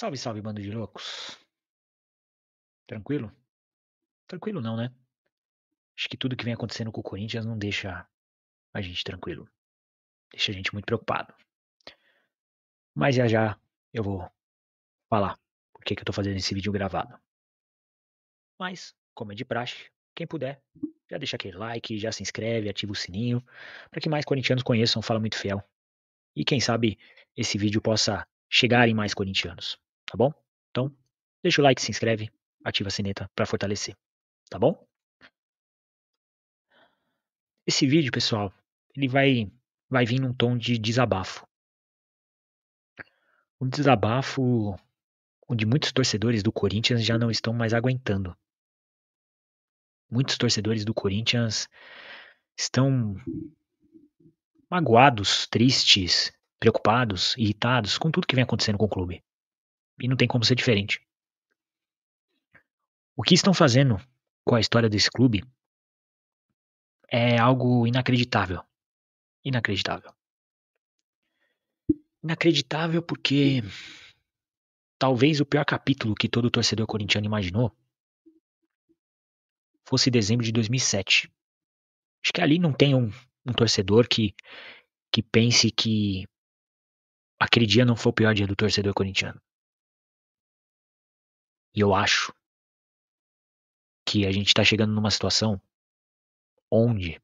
Salve, salve, bando de loucos. Tranquilo? Tranquilo não, né? Acho que tudo que vem acontecendo com o Corinthians não deixa a gente tranquilo. Deixa a gente muito preocupado. Mas já já eu vou falar por que eu tô fazendo esse vídeo gravado. Mas, como é de praxe, quem puder, já deixa aquele like, já se inscreve, ativa o sininho, para que mais corintianos conheçam o Fala Muito Fiel. E quem sabe esse vídeo possa chegar em mais corintianos, tá bom? Então, deixa o like, se inscreve, ativa a sineta para fortalecer, tá bom? Esse vídeo, pessoal, ele vai vir num tom de desabafo. Um desabafo onde muitos torcedores do Corinthians já não estão mais aguentando. Muitos torcedores do Corinthians estão magoados, tristes, preocupados, irritados com tudo que vem acontecendo com o clube. E não tem como ser diferente. O que estão fazendo com a história desse clube é algo inacreditável. Inacreditável. Inacreditável porque talvez o pior capítulo que todo torcedor corintiano imaginou fosse dezembro de 2007. Acho que ali não tem um torcedor que pense que aquele dia não foi o pior dia do torcedor corintiano. E eu acho que a gente está chegando numa situação onde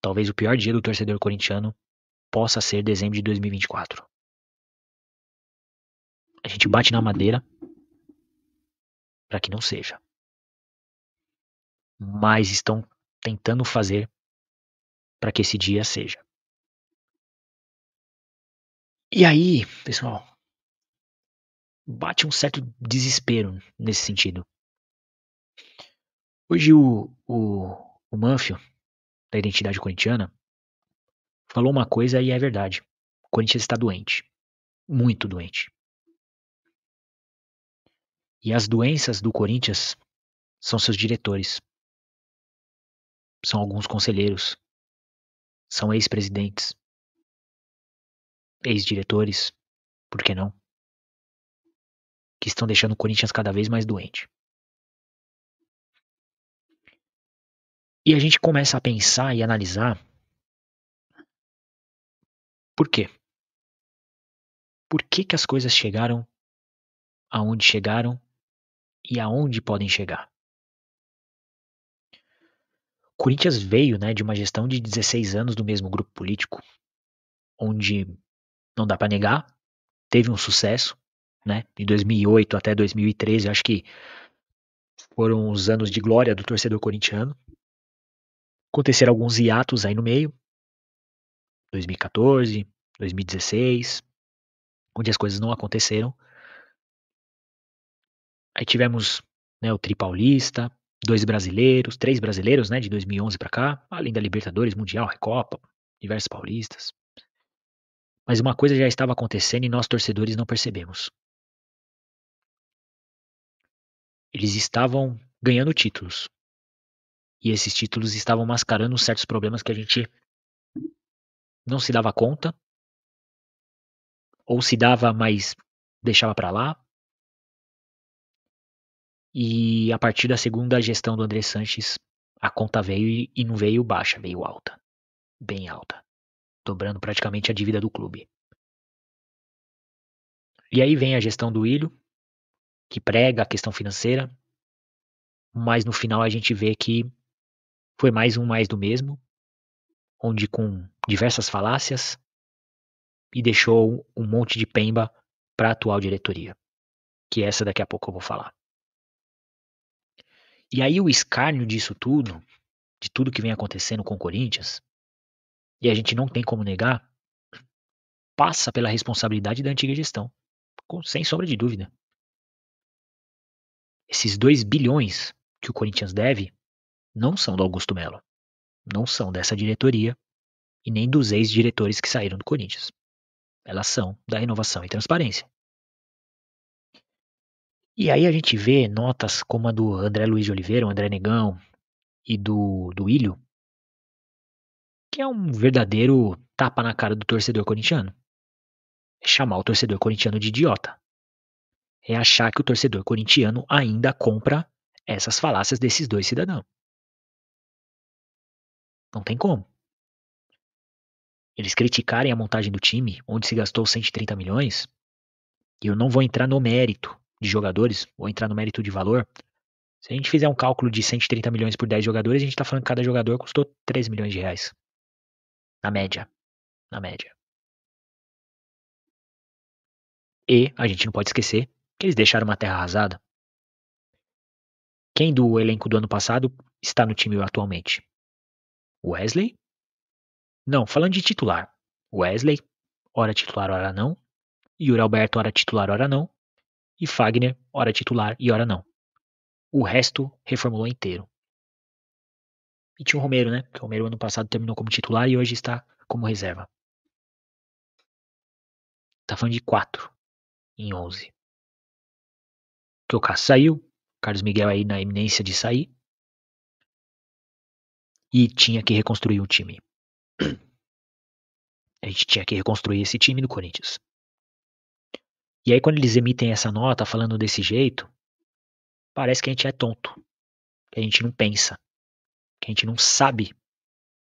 talvez o pior dia do torcedor corintiano possa ser dezembro de 2024. A gente bate na madeira para que não seja. Mas estão tentando fazer para que esse dia seja. E aí, pessoal, bate um certo desespero nesse sentido. Hoje o Manfio, da identidade corintiana, falou uma coisa e é verdade. O Corinthians está doente. Muito doente. E as doenças do Corinthians são seus diretores. São alguns conselheiros. São ex-presidentes. Ex-diretores. Por que não? Que estão deixando o Corinthians cada vez mais doente. E a gente começa a pensar e analisar por quê? Por que que as coisas chegaram aonde chegaram e aonde podem chegar? O Corinthians veio, né, de uma gestão de 16 anos do mesmo grupo político, onde não dá para negar, teve um sucesso, né? De 2008 até 2013, acho que foram os anos de glória do torcedor corintiano. Aconteceram alguns hiatos aí no meio, 2014, 2016, onde as coisas não aconteceram. Aí tivemos, né, o Tri Paulista, três brasileiros, né, de 2011 para cá, além da Libertadores, Mundial, Recopa, diversos paulistas. Mas uma coisa já estava acontecendo e nós torcedores não percebemos. Eles estavam ganhando títulos. E esses títulos estavam mascarando certos problemas que a gente não se dava conta, ou se dava, mas deixava para lá. E a partir da segunda gestão do André Sanches, a conta veio e não veio baixa, veio alta. Bem alta. Dobrando praticamente a dívida do clube. E aí vem a gestão do Ilho, que prega a questão financeira, mas no final a gente vê que foi mais do mesmo, onde com diversas falácias, e deixou um monte de pemba para a atual diretoria, que essa daqui a pouco eu vou falar. E aí o escárnio disso tudo, de tudo que vem acontecendo com o Corinthians, e a gente não tem como negar, passa pela responsabilidade da antiga gestão, sem sombra de dúvida. Esses 2 bilhões que o Corinthians deve não são do Augusto Melo, não são dessa diretoria e nem dos ex-diretores que saíram do Corinthians. Elas são da Renovação e Transparência. E aí a gente vê notas como a do André Luiz de Oliveira, o André Negão, e do Ilho, que é um verdadeiro tapa na cara do torcedor corintiano. É chamar o torcedor corintiano de idiota. é achar que o torcedor corintiano ainda compra essas falácias desses dois cidadãos. Não tem como. Eles criticarem a montagem do time, onde se gastou 130 milhões, e eu não vou entrar no mérito de jogadores, vou entrar no mérito de valor. Se a gente fizer um cálculo de 130 milhões por 10 jogadores, a gente está falando que cada jogador custou 3 milhões de reais. Na média. Na média. E a gente não pode esquecer que eles deixaram uma terra arrasada. Quem do elenco do ano passado está no time atualmente? Wesley? Não, falando de titular. Wesley, ora titular, ora não. Yuri Alberto, ora titular, ora não. E Fagner, ora titular e ora não. O resto reformulou inteiro. E tinha o Romero, né? Que o Romero ano passado terminou como titular e hoje está como reserva. Tá falando de 4 em 11. Que o Cássio saiu, Carlos Miguel aí na iminência de sair. E tinha que reconstruir o time. A gente tinha que reconstruir esse time do Corinthians. E aí quando eles emitem essa nota falando desse jeito, parece que a gente é tonto. Que a gente não pensa. Que a gente não sabe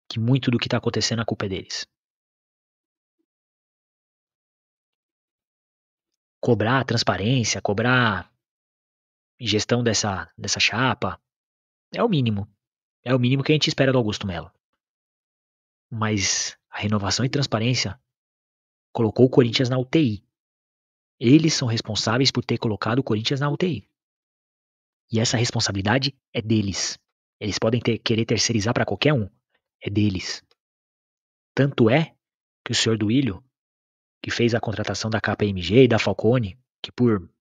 que muito do que tá acontecendo a culpa é deles. Cobrar transparência, cobrar gestão dessa chapa, é o mínimo. É o mínimo que a gente espera do Augusto Melo. Mas a renovação e transparência colocou o Corinthians na UTI. Eles são responsáveis por ter colocado o Corinthians na UTI. E essa responsabilidade é deles. Eles podem querer terceirizar para qualquer um. É deles. Tanto é que o senhor Duílio, que fez a contratação da KPMG e da Falcone, que por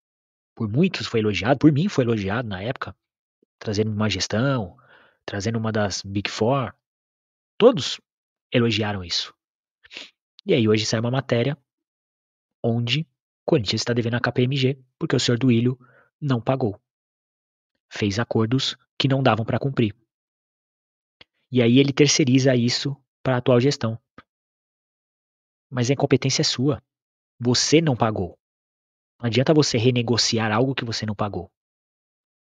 muitos foi elogiado, por mim foi elogiado na época, trazendo uma gestão, trazendo uma das Big Four, todos elogiaram isso. E aí hoje sai uma matéria onde o Corinthians está devendo a KPMG porque o senhor Duílio não pagou. Fez acordos que não davam para cumprir. E aí ele terceiriza isso para a atual gestão. Mas a incompetência é sua. Você não pagou. Não adianta você renegociar algo que você não pagou.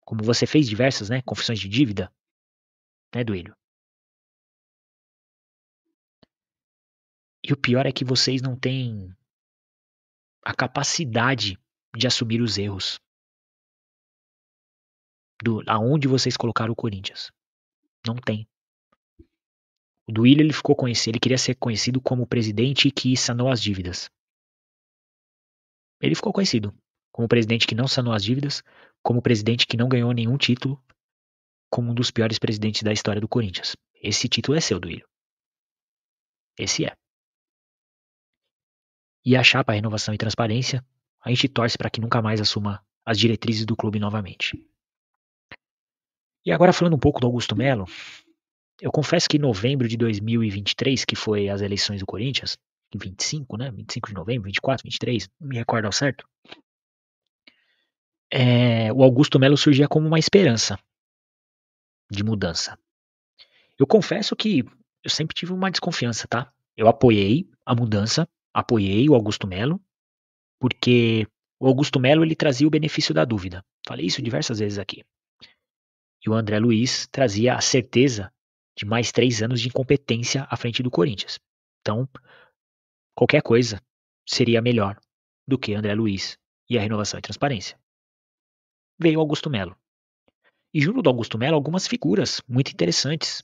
Como você fez diversas, né, confissões de dívida, né, Duílio? E o pior é que vocês não têm a capacidade de assumir os erros. Aonde vocês colocaram o Corinthians. Não tem. O Duílio ele ficou conhecido, ele queria ser conhecido como o presidente que sanou as dívidas. Ele ficou conhecido como o presidente que não sanou as dívidas, como o presidente que não ganhou nenhum título, como um dos piores presidentes da história do Corinthians. Esse título é seu, Duílio. Esse é. E a chapa Renovação e Transparência, a gente torce para que nunca mais assuma as diretrizes do clube novamente. E agora falando um pouco do Augusto Melo, eu confesso que em novembro de 2023, que foi as eleições do Corinthians, 25, né? 25 de novembro, 24, 23, não me recordo ao certo. O Augusto Melo surgia como uma esperança de mudança. Eu confesso que eu sempre tive uma desconfiança, tá? Eu apoiei a mudança, apoiei o Augusto Melo, porque o Augusto Melo ele trazia o benefício da dúvida. Falei isso diversas vezes aqui. E o André Luiz trazia a certeza de mais 3 anos de incompetência à frente do Corinthians. Então, qualquer coisa seria melhor do que André Luiz e a renovação e transparência. Veio Augusto Melo. E junto do Augusto Melo, algumas figuras muito interessantes.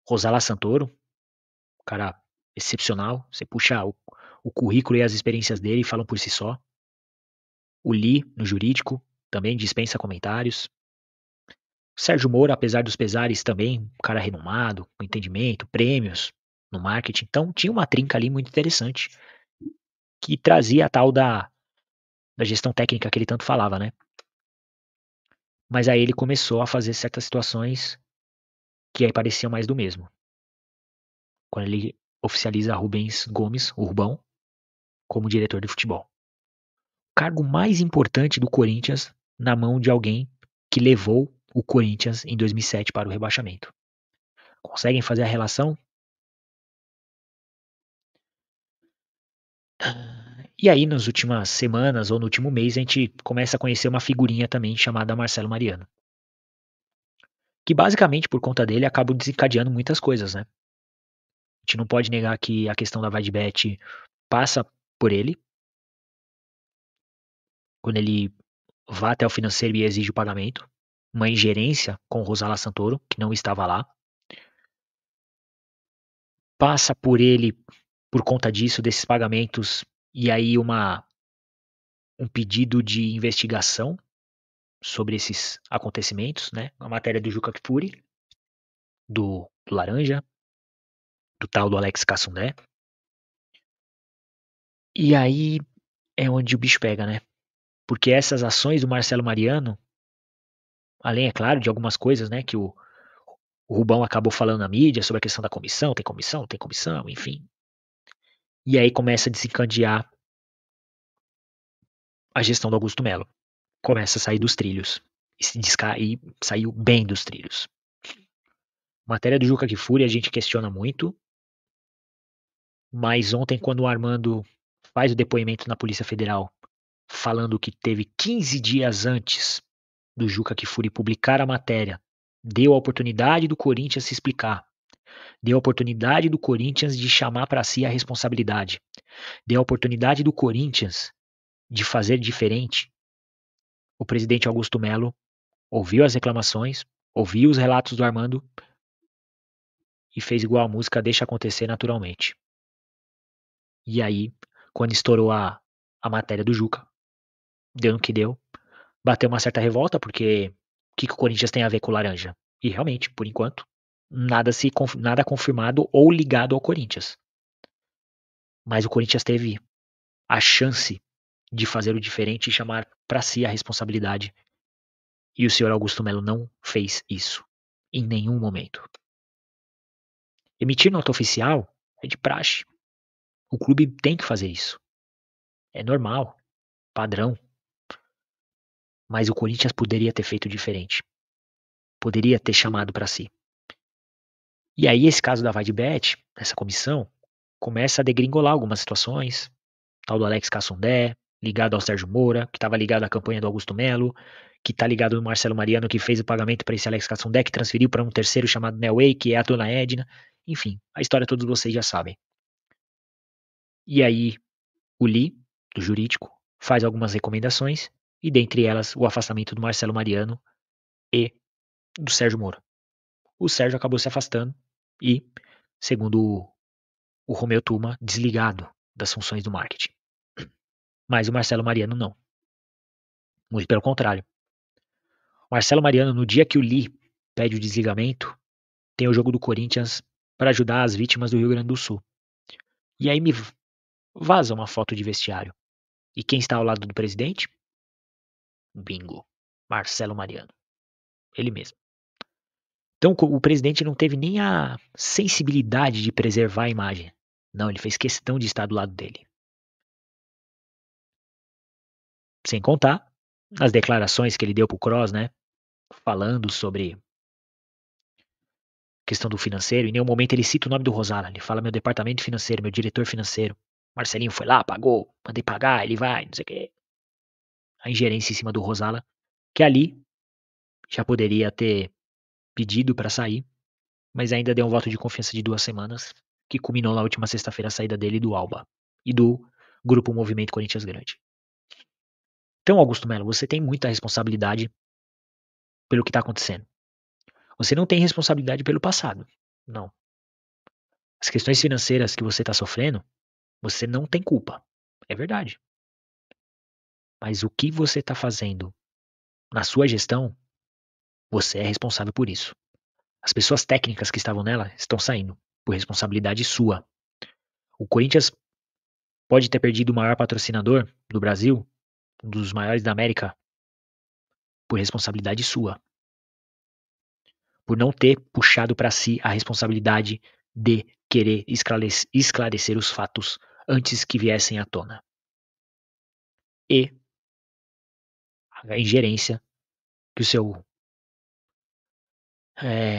Rosala Santoro, um cara excepcional. Você puxa o currículo e as experiências dele falam por si só. O Lee, no jurídico, também dispensa comentários. Sérgio Moura, apesar dos pesares, também um cara renomado, com entendimento, prêmios no marketing. Então tinha uma trinca ali muito interessante que trazia a tal da gestão técnica que ele tanto falava, né? Mas aí ele começou a fazer certas situações que aí pareciam mais do mesmo. Quando ele oficializa Rubens Gomes, o Rubão, como diretor de futebol. O cargo mais importante do Corinthians na mão de alguém que levou o Corinthians em 2007 para o rebaixamento. Conseguem fazer a relação? E aí, nas últimas semanas ou no último mês, a gente começa a conhecer uma figurinha também chamada Marcelo Mariano. Que basicamente, por conta dele, acaba desencadeando muitas coisas, né? A gente não pode negar que a questão da VaidBet passa por ele, quando ele vai até o financeiro e exige o pagamento. Uma ingerência com Rosala Santoro, que não estava lá. Passa por ele por conta disso, desses pagamentos, e aí um pedido de investigação sobre esses acontecimentos, né? A matéria do Juca Kfouri, do Laranja, do tal do Alex Cassundé. E aí é onde o bicho pega, né? Porque essas ações do Marcelo Mariano, além, é claro, de algumas coisas, né, que o Rubão acabou falando na mídia sobre a questão da comissão, tem comissão, enfim. E aí começa a desencadear a gestão do Augusto Melo. Começa a sair dos trilhos. E saiu bem dos trilhos. Matéria do Juca Kfouri a gente questiona muito, mas ontem, quando o Armando faz o depoimento na Polícia Federal, falando que teve 15 dias antes do Juca Kfouri publicar a matéria, deu a oportunidade do Corinthians se explicar, deu a oportunidade do Corinthians de chamar para si a responsabilidade, deu a oportunidade do Corinthians de fazer diferente. O presidente Augusto Melo ouviu as reclamações, ouviu os relatos do Armando e fez igual a música Deixa Acontecer Naturalmente. E aí, quando estourou a matéria do Juca, deu no que deu, bateu uma certa revolta, porque o que o Corinthians tem a ver com o Laranja? E realmente, por enquanto, nada confirmado ou ligado ao Corinthians. Mas o Corinthians teve a chance de fazer o diferente e chamar para si a responsabilidade. E o senhor Augusto Melo não fez isso em nenhum momento. Emitir nota oficial é de praxe. O clube tem que fazer isso. É normal, padrão. Mas o Corinthians poderia ter feito diferente. Poderia ter chamado para si. E aí esse caso da VaidBet, essa comissão, começa a degringolar algumas situações. Tal do Alex Cassundé, ligado ao Sérgio Moura, que estava ligado à campanha do Augusto Melo, que está ligado no Marcelo Mariano, que fez o pagamento para esse Alex Cassundé, que transferiu para um terceiro chamado Nelway, que é a dona Edna. Enfim, a história todos vocês já sabem. E aí o Lee, do jurídico, faz algumas recomendações, e dentre elas o afastamento do Marcelo Mariano e do Sérgio Moura. O Sérgio acabou se afastando e, segundo o Romeu Tuma, desligado das funções do marketing. Mas o Marcelo Mariano não. Muito pelo contrário. O Marcelo Mariano, no dia que o Lee pede o desligamento, tem o jogo do Corinthians para ajudar as vítimas do Rio Grande do Sul. E aí me vaza uma foto de vestiário. E quem está ao lado do presidente? Bingo. Marcelo Mariano. Ele mesmo. Então o presidente não teve nem a sensibilidade de preservar a imagem. Não, ele fez questão de estar do lado dele. Sem contar as declarações que ele deu pro Kroos, né? Falando sobre questão do financeiro. Em nenhum momento ele cita o nome do Rosala. Ele fala meu departamento financeiro, meu diretor financeiro. Marcelinho foi lá, pagou, mandei pagar, ele vai, não sei o quê. A ingerência em cima do Rosala, que ali já poderia ter pedido para sair, mas ainda deu um voto de confiança de 2 semanas, que culminou na última sexta-feira a saída dele do Alba e do grupo Movimento Corinthians Grande. Então, Augusto Melo, você tem muita responsabilidade pelo que está acontecendo. Você não tem responsabilidade pelo passado. Não. As questões financeiras que você está sofrendo, você não tem culpa. É verdade. Mas o que você está fazendo na sua gestão, você é responsável por isso. As pessoas técnicas que estavam nela estão saindo por responsabilidade sua. O Corinthians pode ter perdido o maior patrocinador do Brasil, um dos maiores da América, por responsabilidade sua. Por não ter puxado para si a responsabilidade de querer esclarecer os fatos antes que viessem à tona. E a ingerência que o seu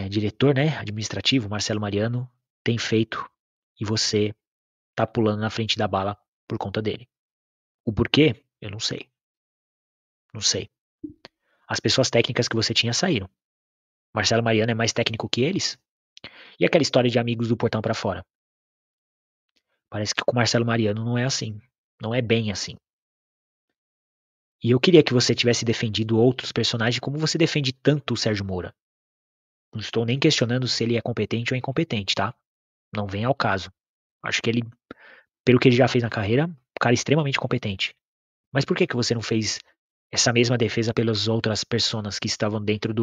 diretor, né, administrativo, Marcelo Mariano, tem feito e você tá pulando na frente da bala por conta dele. O porquê? Eu não sei. Não sei. As pessoas técnicas que você tinha saíram. Marcelo Mariano é mais técnico que eles? E aquela história de amigos do portão pra fora? Parece que com o Marcelo Mariano não é assim. Não é bem assim. E eu queria que você tivesse defendido outros personagens como você defende tanto o Sérgio Moura. Não estou nem questionando se ele é competente ou incompetente, tá? Não vem ao caso. Acho que ele, pelo que ele já fez na carreira, um cara extremamente competente. Mas por que que você não fez essa mesma defesa pelas outras personas que estavam dentro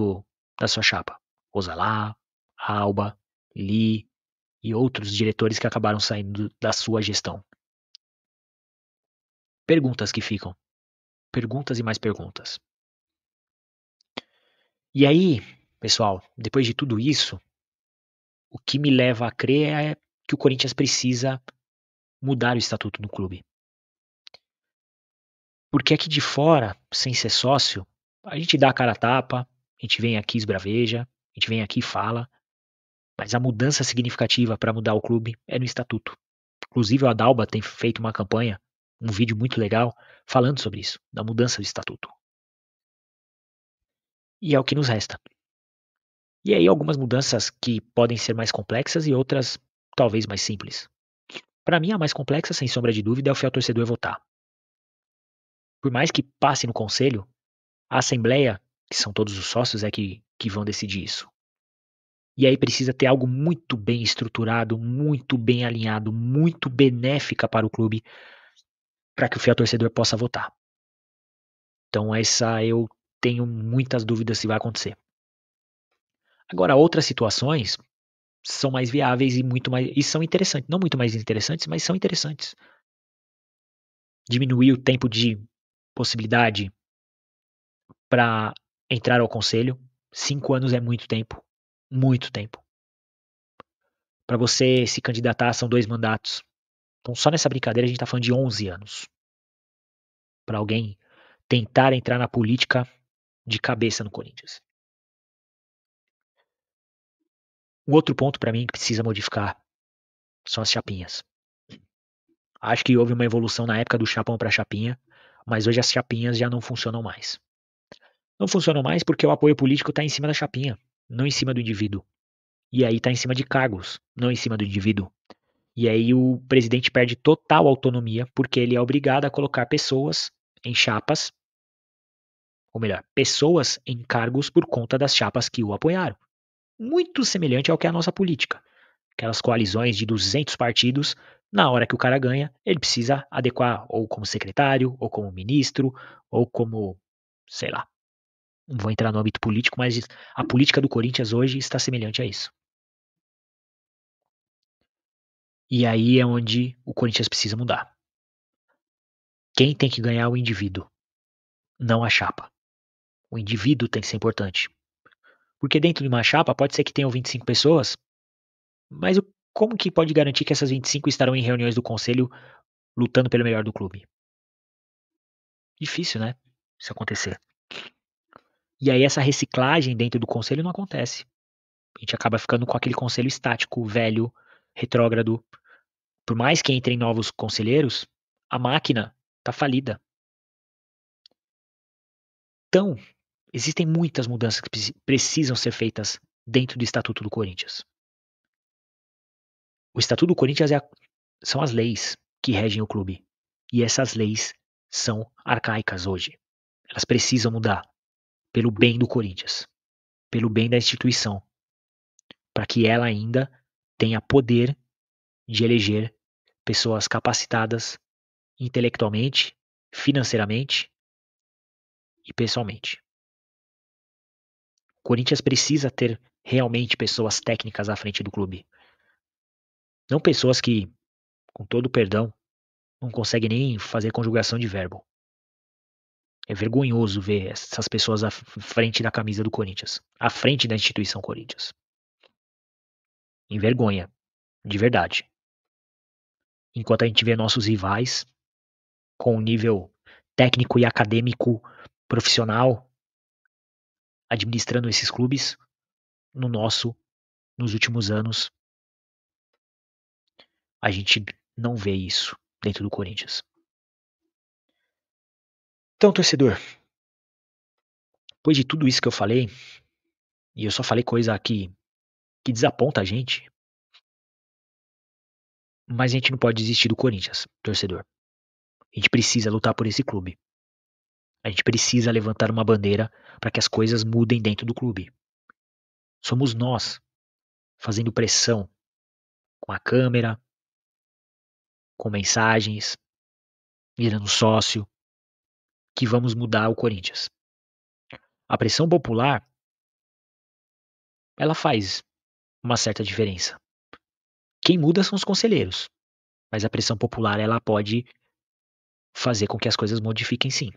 da sua chapa? Osalá, Alba, Lee e outros diretores que acabaram saindo da sua gestão. Perguntas que ficam. Perguntas e mais perguntas. E aí, pessoal, depois de tudo isso, o que me leva a crer é que o Corinthians precisa mudar o estatuto do clube. Porque aqui de fora, sem ser sócio, a gente dá a cara a tapa, a gente vem aqui esbraveja, a gente vem aqui e fala, mas a mudança significativa para mudar o clube é no estatuto. Inclusive o Adalba tem feito uma campanha, um vídeo muito legal, falando sobre isso, da mudança do estatuto. E é o que nos resta. E aí algumas mudanças que podem ser mais complexas e outras talvez mais simples. Para mim a mais complexa, sem sombra de dúvida, é o fiel torcedor votar. Por mais que passe no conselho, a assembleia, que são todos os sócios, é que vão decidir isso. E aí precisa ter algo muito bem estruturado, muito bem alinhado, muito benéfica para o clube, para que o fiel torcedor possa votar. Então essa eu tenho muitas dúvidas se vai acontecer. Agora outras situações são mais viáveis e muito mais e são interessantes, não muito mais interessantes, mas são interessantes. Diminuir o tempo de possibilidade para entrar ao conselho. 5 anos é muito tempo. Muito tempo. Para você se candidatar, são 2 mandatos. Então, só nessa brincadeira, a gente está falando de 11 anos. Para alguém tentar entrar na política de cabeça no Corinthians. Um outro ponto para mim que precisa modificar são as chapinhas. Acho que houve uma evolução na época do chapão para chapinha, mas hoje as chapinhas já não funcionam mais. Não funcionam mais porque o apoio político está em cima da chapinha, não em cima do indivíduo. E aí está em cima de cargos, não em cima do indivíduo. E aí o presidente perde total autonomia porque ele é obrigado a colocar pessoas em chapas, ou melhor, pessoas em cargos por conta das chapas que o apoiaram. Muito semelhante ao que é a nossa política. Aquelas coalizões de 200 partidos, na hora que o cara ganha, ele precisa adequar ou como secretário, ou como ministro, ou como, sei lá. Não vou entrar no âmbito político, mas a política do Corinthians hoje está semelhante a isso. E aí é onde o Corinthians precisa mudar. Quem tem que ganhar é o indivíduo, não a chapa. O indivíduo tem que ser importante. Porque dentro de uma chapa pode ser que tenham 25 pessoas, mas como que pode garantir que essas 25 estarão em reuniões do conselho lutando pelo melhor do clube? Difícil, né? Isso acontecer. E aí essa reciclagem dentro do conselho não acontece. A gente acaba ficando com aquele conselho estático, velho, retrógrado. Por mais que entrem novos conselheiros, a máquina está falida. Então, existem muitas mudanças que precisam ser feitas dentro do Estatuto do Corinthians. O Estatuto do Corinthians são as leis que regem o clube. E essas leis são arcaicas hoje. Elas precisam mudar pelo bem do Corinthians, pelo bem da instituição, para que ela ainda tenha poder de eleger pessoas capacitadas intelectualmente, financeiramente e pessoalmente. O Corinthians precisa ter realmente pessoas técnicas à frente do clube. Não pessoas que, com todo o perdão, não conseguem nem fazer conjugação de verbo. É vergonhoso ver essas pessoas à frente da camisa do Corinthians, à frente da instituição Corinthians. Envergonha, de verdade. Enquanto a gente vê nossos rivais com um nível técnico e acadêmico profissional administrando esses clubes, no nosso, nos últimos anos, a gente não vê isso dentro do Corinthians. Então, torcedor, depois de tudo isso que eu falei, e eu só falei coisa que desaponta a gente, mas a gente não pode desistir do Corinthians, torcedor. A gente precisa lutar por esse clube. A gente precisa levantar uma bandeira para que as coisas mudem dentro do clube. Somos nós fazendo pressão com a câmera, com mensagens, virando sócio, que vamos mudar o Corinthians. A pressão popular, ela faz uma certa diferença. Quem muda são os conselheiros, mas a pressão popular ela pode fazer com que as coisas modifiquem sim.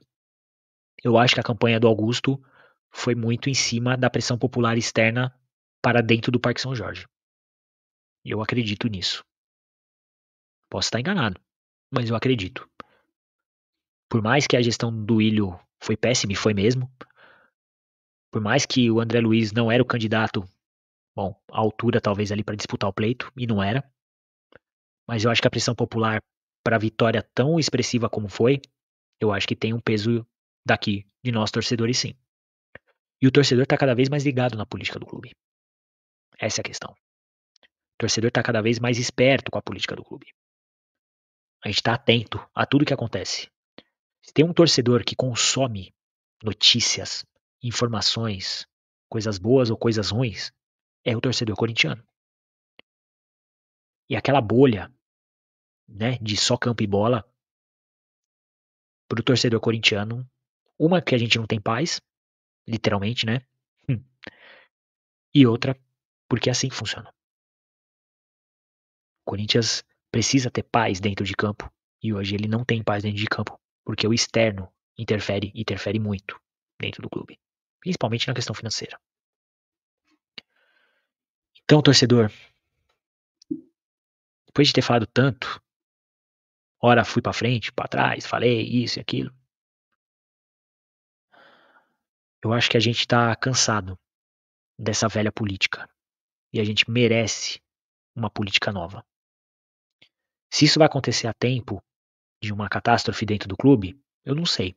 Eu acho que a campanha do Augusto foi muito em cima da pressão popular externa para dentro do Parque São Jorge. Eu acredito nisso. Posso estar enganado, mas eu acredito. Por mais que a gestão do Ilho foi péssima, e foi mesmo, por mais que o André Luiz não era o candidato, bom, à altura talvez ali para disputar o pleito, e não era, mas eu acho que a pressão popular para a vitória tão expressiva como foi, eu acho que tem um peso daqui, de nós torcedores sim. E o torcedor está cada vez mais ligado na política do clube. Essa é a questão. O torcedor está cada vez mais esperto com a política do clube. A gente está atento a tudo que acontece. Se tem um torcedor que consome notícias, informações, coisas boas ou coisas ruins, é o torcedor corintiano. E aquela bolha, né, de só campo e bola, para o torcedor corintiano, uma que a gente não tem paz, literalmente, né? E outra, porque é assim que funciona. O Corinthians precisa ter paz dentro de campo e hoje ele não tem paz dentro de campo, porque o externo interfere muito dentro do clube, principalmente na questão financeira. Então, torcedor, depois de ter falado tanto, ora fui para frente, para trás, falei isso e aquilo, eu acho que a gente tá cansado dessa velha política e a gente merece uma política nova. Se isso vai acontecer a tempo de uma catástrofe dentro do clube, eu não sei,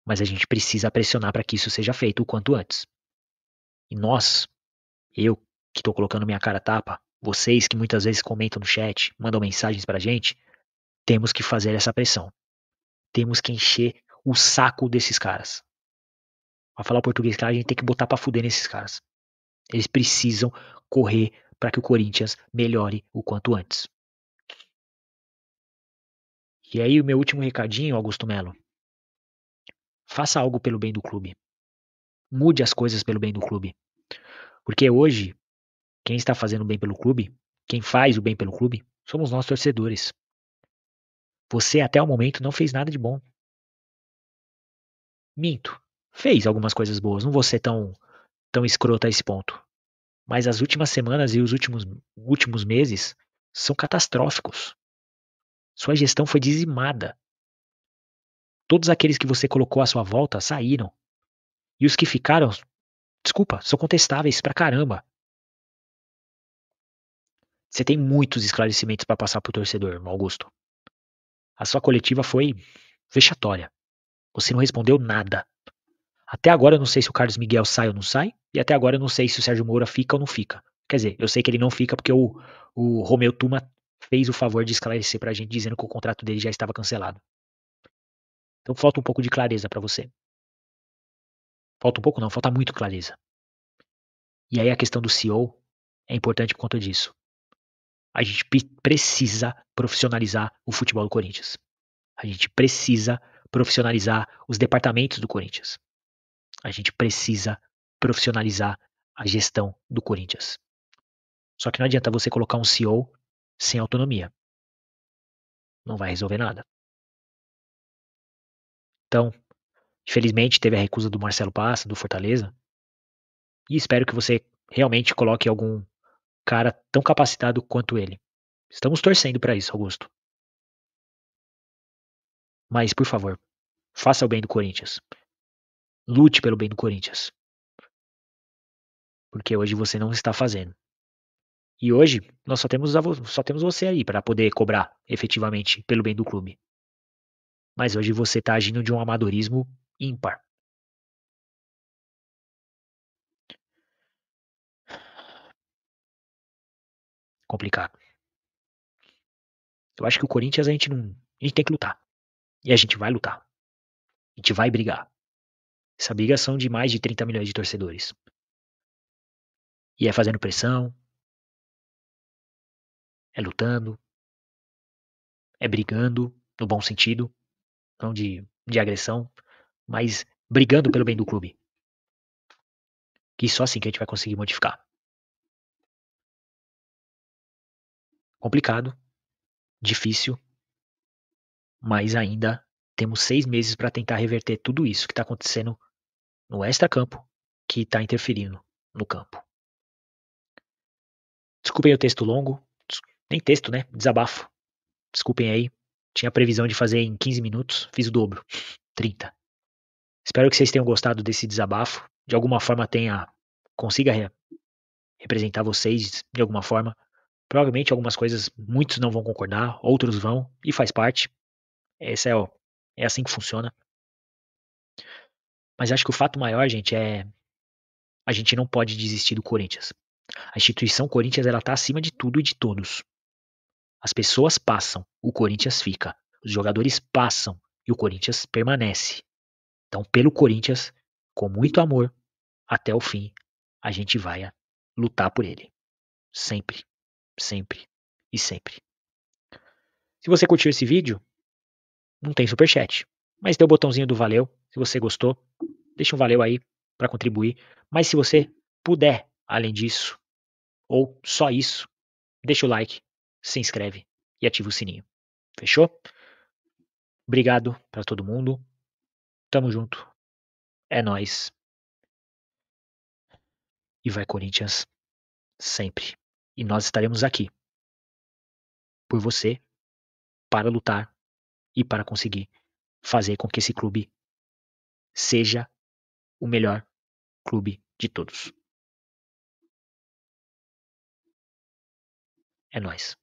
mas a gente precisa pressionar para que isso seja feito o quanto antes. E nós, eu que estou colocando minha cara a tapa, vocês que muitas vezes comentam no chat, mandam mensagens pra gente, temos que fazer essa pressão. Temos que encher o saco desses caras. Pra falar o português claro, a gente tem que botar pra fuder nesses caras. Eles precisam correr para que o Corinthians melhore o quanto antes. E aí o meu último recadinho, Augusto Melo. Faça algo pelo bem do clube. Mude as coisas pelo bem do clube. Porque hoje, quem está fazendo o bem pelo clube, quem faz o bem pelo clube, somos nós torcedores. Você até o momento não fez nada de bom. Minto. Fez algumas coisas boas, não vou ser tão escroto a esse ponto. Mas as últimas semanas e os últimos meses são catastróficos. Sua gestão foi dizimada. Todos aqueles que você colocou à sua volta saíram. E os que ficaram, desculpa, são contestáveis pra caramba. Você tem muitos esclarecimentos para passar pro torcedor, Augusto. A sua coletiva foi vexatória. Você não respondeu nada. Até agora eu não sei se o Carlos Miguel sai ou não sai. E até agora eu não sei se o Sérgio Moura fica ou não fica. Quer dizer, eu sei que ele não fica porque o Romeu Tuma fez o favor de esclarecer pra gente dizendo que o contrato dele já estava cancelado. Então falta um pouco de clareza pra você. Falta um pouco não, falta muito clareza. E aí a questão do CEO é importante por conta disso. A gente precisa profissionalizar o futebol do Corinthians. A gente precisa profissionalizar os departamentos do Corinthians. A gente precisa profissionalizar a gestão do Corinthians. Só que não adianta você colocar um CEO sem autonomia. Não vai resolver nada. Então, infelizmente, teve a recusa do Marcelo Passa, do Fortaleza. E espero que você realmente coloque algum cara tão capacitado quanto ele. Estamos torcendo para isso, Augusto. Mas, por favor, faça o bem do Corinthians. Lute pelo bem do Corinthians. Porque hoje você não está fazendo. E hoje nós só temos você aí para poder cobrar efetivamente pelo bem do clube. Mas hoje você tá agindo de um amadorismo ímpar. Complicado. Eu acho que o Corinthians a gente não. A gente tem que lutar. E a gente vai lutar. A gente vai brigar. Essa briga são de mais de 30 milhões de torcedores. E é fazendo pressão, é lutando, é brigando, no bom sentido, não de agressão, mas brigando pelo bem do clube. Que só assim que a gente vai conseguir modificar. Complicado, difícil, mas ainda temos 6 meses para tentar reverter tudo isso que está acontecendo no extracampo, que está interferindo no campo. Desculpem o texto longo, nem texto, né? Desabafo. Desculpem aí. Tinha previsão de fazer em 15 minutos, fiz o dobro, 30. Espero que vocês tenham gostado desse desabafo. De alguma forma consiga representar vocês de alguma forma. Provavelmente algumas coisas muitos não vão concordar, outros vão, e faz parte. Esse é assim que funciona. Mas acho que o fato maior, gente, é a gente não pode desistir do Corinthians. A instituição Corinthians ela tá acima de tudo e de todos. As pessoas passam, o Corinthians fica. Os jogadores passam e o Corinthians permanece. Então, pelo Corinthians, com muito amor, até o fim, a gente vai lutar por ele. Sempre, sempre e sempre. Se você curtiu esse vídeo, não tem superchat, mas tem o botãozinho do valeu. Se você gostou, deixa um valeu aí para contribuir. Mas se você puder, além disso, ou só isso, deixa o like, se inscreve e ativa o sininho. Fechou? Obrigado para todo mundo. Tamo junto. É nóis. E vai Corinthians sempre. E nós estaremos aqui por você para lutar e para conseguir fazer com que esse clube seja o melhor clube de todos. É nóis.